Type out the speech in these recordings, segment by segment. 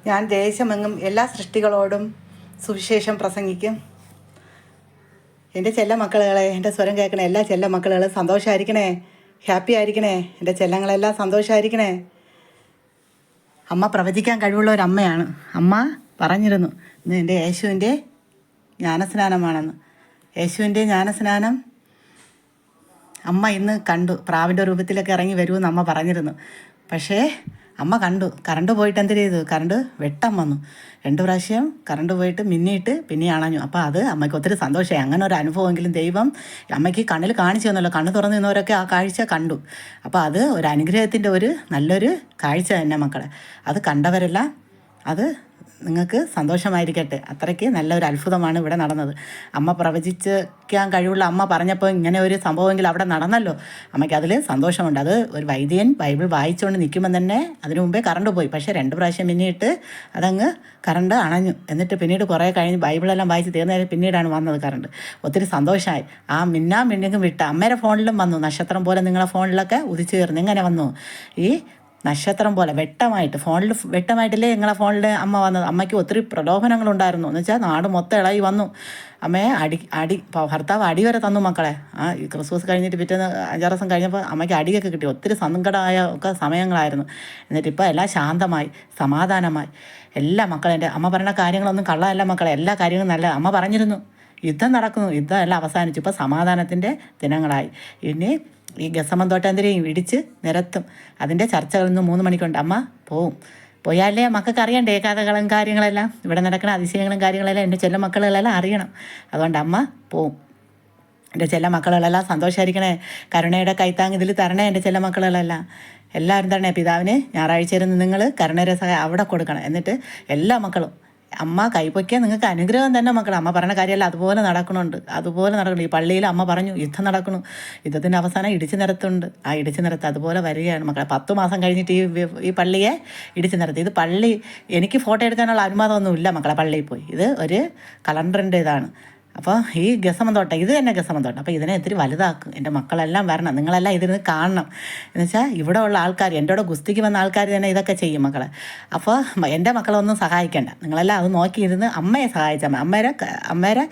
ഞാൻ ദേശമെങ്ങും എല്ലാ സൃഷ്ടികളോടും സുവിശേഷം പ്രസംഗിക്കും. എൻ്റെ ചെല്ല മക്കളുകളെ, എൻ്റെ സ്വരം കേൾക്കണേ എല്ലാ ചെല്ല മക്കളുകൾ സന്തോഷമായിരിക്കണേ, ഹാപ്പി ആയിരിക്കണേ. എൻ്റെ ചെല്ലങ്ങളെല്ലാം സന്തോഷമായിരിക്കണേ. അമ്മ പ്രവചിക്കാൻ കഴിവുള്ള ഒരമ്മയാണ്. അമ്മ പറഞ്ഞിരുന്നു ഇന്ന് എൻ്റെ യേശുവിൻ്റെ ജ്ഞാനസ്നാനമാണെന്ന്. യേശുവിൻ്റെ ജ്ഞാനസ്നാനം അമ്മ ഇന്ന് കണ്ടു. പ്രാവിൻ്റെ രൂപത്തിലൊക്കെ ഇറങ്ങി വരുമെന്ന് അമ്മ പറഞ്ഞിരുന്നു. പക്ഷേ അമ്മ കണ്ടു. കറണ്ട് പോയിട്ട് എന്ത് ചെയ്തു? കറണ്ട് വെട്ടം വന്നു. 2 പ്രാവശ്യം കറണ്ട് പോയിട്ട് മിന്നിയിട്ട് പിന്നെ അണഞ്ഞു. അപ്പോൾ അത് അമ്മയ്ക്ക് ഒത്തിരി സന്തോഷമായി. അങ്ങനെ ഒരു അനുഭവമെങ്കിലും ദൈവം അമ്മയ്ക്ക് കണ്ണിൽ കാണിച്ചു തന്നല്ലോ. കണ്ണ് തുറന്നു നിന്നവരൊക്കെ ആ കാഴ്ച കണ്ടു. അപ്പോൾ അത് ഒരു അനുഗ്രഹത്തിൻ്റെ നല്ലൊരു കാഴ്ച തന്നെ മക്കളെ. അത് കണ്ടവരെല്ലാം അത് നിങ്ങൾക്ക് സന്തോഷമായിരിക്കട്ടെ. അത്രയ്ക്ക് നല്ലൊരു അത്ഭുതമാണ് ഇവിടെ നടന്നത്. അമ്മ പ്രവചിക്കാൻ കഴിവുള്ള അമ്മ പറഞ്ഞപ്പോൾ ഇങ്ങനെ ഒരു സംഭവമെങ്കിൽ അവിടെ നടന്നല്ലോ. അമ്മയ്ക്ക് അതിൽ സന്തോഷമുണ്ട്. അത് ഒരു വൈദ്യൻ ബൈബിൾ വായിച്ചുകൊണ്ട് നിൽക്കുമ്പോൾ തന്നെ അതിനു മുമ്പേ കറണ്ട് പോയി. പക്ഷേ 2 പ്രാവശ്യം പിന്നിട്ട് അതങ്ങ് കറണ്ട് അണഞ്ഞു. എന്നിട്ട് പിന്നീട് കുറേ കഴിഞ്ഞ് ബൈബിളെല്ലാം വായിച്ച് തീർന്നതിന് പിന്നീടാണ് വന്നത് കറണ്ട്. ഒത്തിരി സന്തോഷമായി. ആ മിന്നെങ്കിലും വിട്ട് അമ്മയുടെ ഫോണിലും വന്നു. നക്ഷത്രം പോലെ നിങ്ങളെ ഫോണിലൊക്കെ ഉദിച്ചു കയറുന്നു. എങ്ങനെ വന്നു? ഈ നക്ഷത്രം പോലെ വെട്ടമായിട്ട്, ഫോണിൽ വെട്ടമായിട്ടല്ലേ നിങ്ങളെ ഫോണിൽ അമ്മ വന്നത്. അമ്മയ്ക്ക് ഒത്തിരി പ്രലോഭനങ്ങളുണ്ടായിരുന്നു. എന്ന് വെച്ചാൽ നാട് മൊത്തം ഇളകി വന്നു. അമ്മയെ ഭർത്താവ് അടി വരെ തന്നു മക്കളെ. ഈ ക്രിസ്മസ് കഴിഞ്ഞിട്ട് പിറ്റേന്ന് 5-6 ദിവസം കഴിഞ്ഞപ്പോൾ അമ്മയ്ക്ക് അടിയൊക്കെ കിട്ടി. ഒത്തിരി സങ്കടമായ ഒക്കെ സമയങ്ങളായിരുന്നു. എന്നിട്ട് ഇപ്പോൾ എല്ലാം ശാന്തമായി, സമാധാനമായി. എല്ലാ മക്കളെ, എൻ്റെ അമ്മ പറയുന്ന കാര്യങ്ങളൊന്നും കള്ളമല്ല മക്കളെ. എല്ലാ കാര്യങ്ങളും നല്ല. അമ്മ പറഞ്ഞിരുന്നു യുദ്ധം നടക്കുന്നു, യുദ്ധം എല്ലാം അവസാനിച്ചു, ഇപ്പോൾ സമാധാനത്തിൻ്റെ ദിനങ്ങളായി. ഇനി ഈ ഗസമൻ തോട്ടാന്തരെയും ഇടിച്ച് നിരത്തും. അതിൻ്റെ ചർച്ചകൾ ഇന്ന് 3 മണിക്കുണ്ട്. അമ്മ പോയാലേ മക്കൾക്ക് അറിയണ്ടേ കഥകളും കാര്യങ്ങളെല്ലാം, ഇവിടെ നടക്കുന്ന അതിശയങ്ങളും കാര്യങ്ങളെല്ലാം എൻ്റെ ചെല്ല മക്കളെല്ലാം അറിയണം. അതുകൊണ്ട് അമ്മ പോവും. എൻ്റെ ചെല്ല മക്കളെല്ലാം സന്തോഷമായിരിക്കണേ. കരുണയുടെ കൈത്താങ് ഇതിൽ തരണേ എൻ്റെ ചെല്ല മക്കളെല്ലാം. എല്ലാവരും തരണേ. പിതാവിന് ഞായറാഴ്ച ഇരുന്ന് നിങ്ങൾ കരുണയുടെ സഹായം അവിടെ കൊടുക്കണം. എന്നിട്ട് എല്ലാ മക്കളും അമ്മ കൈപ്പൊക്കിയാൽ നിങ്ങൾക്ക് അനുഗ്രഹം തന്നെ മക്കൾ. അമ്മ പറഞ്ഞ കാര്യമല്ല, അതുപോലെ നടക്കണുണ്ട്. ഈ പള്ളിയിൽ അമ്മ പറഞ്ഞു യുദ്ധം നടക്കണു. യുദ്ധത്തിൻ്റെ അവസാനം ഇടിച്ചു നിരത്തുണ്ട്. ആ ഇടിച്ചു നിരത്ത് അതുപോലെ വരികയാണ് മക്കളെ. 10 മാസം കഴിഞ്ഞിട്ട് ഈ പള്ളിയെ ഇടിച്ചു നിരത്തി. ഇത് പള്ളി എനിക്ക് ഫോട്ടോ എടുക്കാനുള്ള അനുവാദമൊന്നും ഇല്ല മക്കളെ. പള്ളിയിൽ പോയി ഇത് ഒരു കലണ്ടറിൻ്റെ ഇതാണ്. അപ്പോൾ ഈ ഗസമന്തോട്ടം ഇത് തന്നെ ഗസമന്തോട്ടം. അപ്പോൾ ഇതിനെ ഇത്തിരി വലുതാക്കും. എൻ്റെ മക്കളെല്ലാം വരണം, നിങ്ങളെല്ലാം ഇതിന് കാണണം. എന്ന് വെച്ചാൽ ഇവിടെ ഉള്ള ആൾക്കാർ, എൻ്റെ കൂടെ ഗുസ്തിക്ക് വന്ന ആൾക്കാർ തന്നെ ഇതൊക്കെ ചെയ്യും മക്കളെ. അപ്പോൾ എൻ്റെ മക്കളൊന്നും സഹായിക്കേണ്ട, നിങ്ങളെല്ലാം അത് നോക്കിയിരുന്ന് അമ്മയെ സഹായിച്ചാൽ മതി. അമ്മേരെ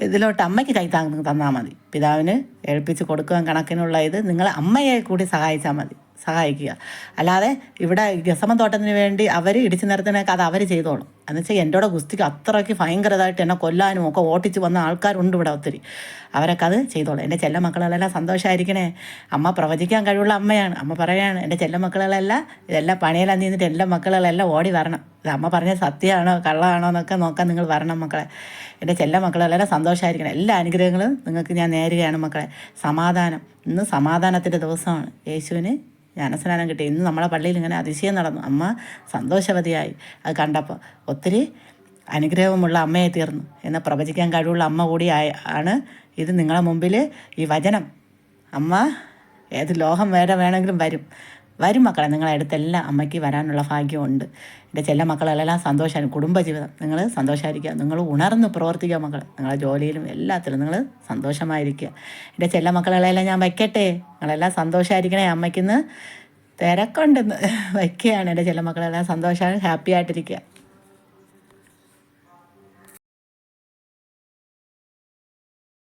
ഇതിലോട്ട് അമ്മയ്ക്ക് കൈത്താങ് തന്നാൽ മതി. പിതാവിന് ഏൽപ്പിച്ച് കൊടുക്കാൻ കണക്കിനുള്ള ഇത് നിങ്ങൾ അമ്മയെ കൂടി സഹായിച്ചാൽ മതി, സഹായിക്കുക. അല്ലാതെ ഇവിടെ ഗസമൻ തോട്ടത്തിന് വേണ്ടി അവർ ഇടിച്ചു നിരത്തിനൊക്കെ അത് അവർ ചെയ്തോളും. എന്നുവെച്ചാൽ എൻ്റെ കൂടെ ഗുസ്തിക്ക് അത്രയ്ക്ക് ഭയങ്കരമായിട്ട് എന്നെ കൊല്ലാനും ഒക്കെ ഓട്ടിച്ച് വന്ന ആൾക്കാരുണ്ട് ഇവിടെ ഒത്തിരി. അവരൊക്കെ അത് ചെയ്തോളും. എൻ്റെ ചെല്ല മക്കളെല്ലാം സന്തോഷമായിരിക്കണേ. അമ്മ പ്രവചിക്കാൻ കഴിവുള്ള അമ്മയാണ്. അമ്മ പറയാണ് എൻ്റെ ചെല്ല മക്കളെല്ലാം ഇതെല്ലാം പണിയെല്ലാം നീന്നിട്ട് എല്ലാ മക്കളെല്ലാം ഓടി വരണം. ഇത് അമ്മ പറഞ്ഞത് സത്യമാണോ കള്ളമാണോ എന്നൊക്കെ നോക്കാൻ നിങ്ങൾ വരണം മക്കളെ. എൻ്റെ ചെല്ല മക്കളെല്ലാം സന്തോഷമായിരിക്കണം. എല്ലാ അനുഗ്രഹങ്ങളും നിങ്ങൾക്ക് ഞാൻ നേരുകയാണ് മക്കളെ. സമാധാനം. ഇന്ന് സമാധാനത്തിൻ്റെ ദിവസമാണ്. യേശുവിന് ജ്ഞാനസ്നാനം കിട്ടി. ഇന്ന് നമ്മളെ പള്ളിയിൽ ഇങ്ങനെ അതിശയം നടന്നു. അമ്മ സന്തോഷവതിയായി. അത് കണ്ടപ്പോൾ ഒത്തിരി അനുഗ്രഹമുള്ള അമ്മയെ തീർന്നു എന്ന് പ്രവചിക്കാൻ കഴിവുള്ള അമ്മ കൂടി ആണ് ഇത് നിങ്ങളെ മുമ്പിൽ ഈ വചനം. അമ്മ ഏത് ലോകം വേണമെങ്കിലും വരും മക്കളെ. നിങ്ങളെ അടുത്തെല്ലാം അമ്മയ്ക്ക് വരാനുള്ള ഭാഗ്യമുണ്ട്. എൻ്റെ ചെല്ല മക്കളെല്ലാം സന്തോഷമായിരിക്കും. കുടുംബജീവിതം നിങ്ങൾ സന്തോഷമായിരിക്കുക. നിങ്ങൾ ഉണർന്ന് പ്രവർത്തിക്കുക മക്കളെ. നിങ്ങളുടെ ജോലിയിലും എല്ലാത്തിലും നിങ്ങൾ സന്തോഷമായിരിക്കുക. എൻ്റെ ചെല്ല മക്കളെല്ലാം ഞാൻ വയ്ക്കട്ടെ. നിങ്ങളെല്ലാം സന്തോഷമായിരിക്കണേ. അമ്മയ്ക്കിന്ന് തിരക്കുണ്ടെന്ന് വയ്ക്കുകയാണ്. എൻ്റെ ചെല്ല മക്കളെല്ലാം സന്തോഷമാണ്, ഹാപ്പി ആയിട്ടിരിക്കുക.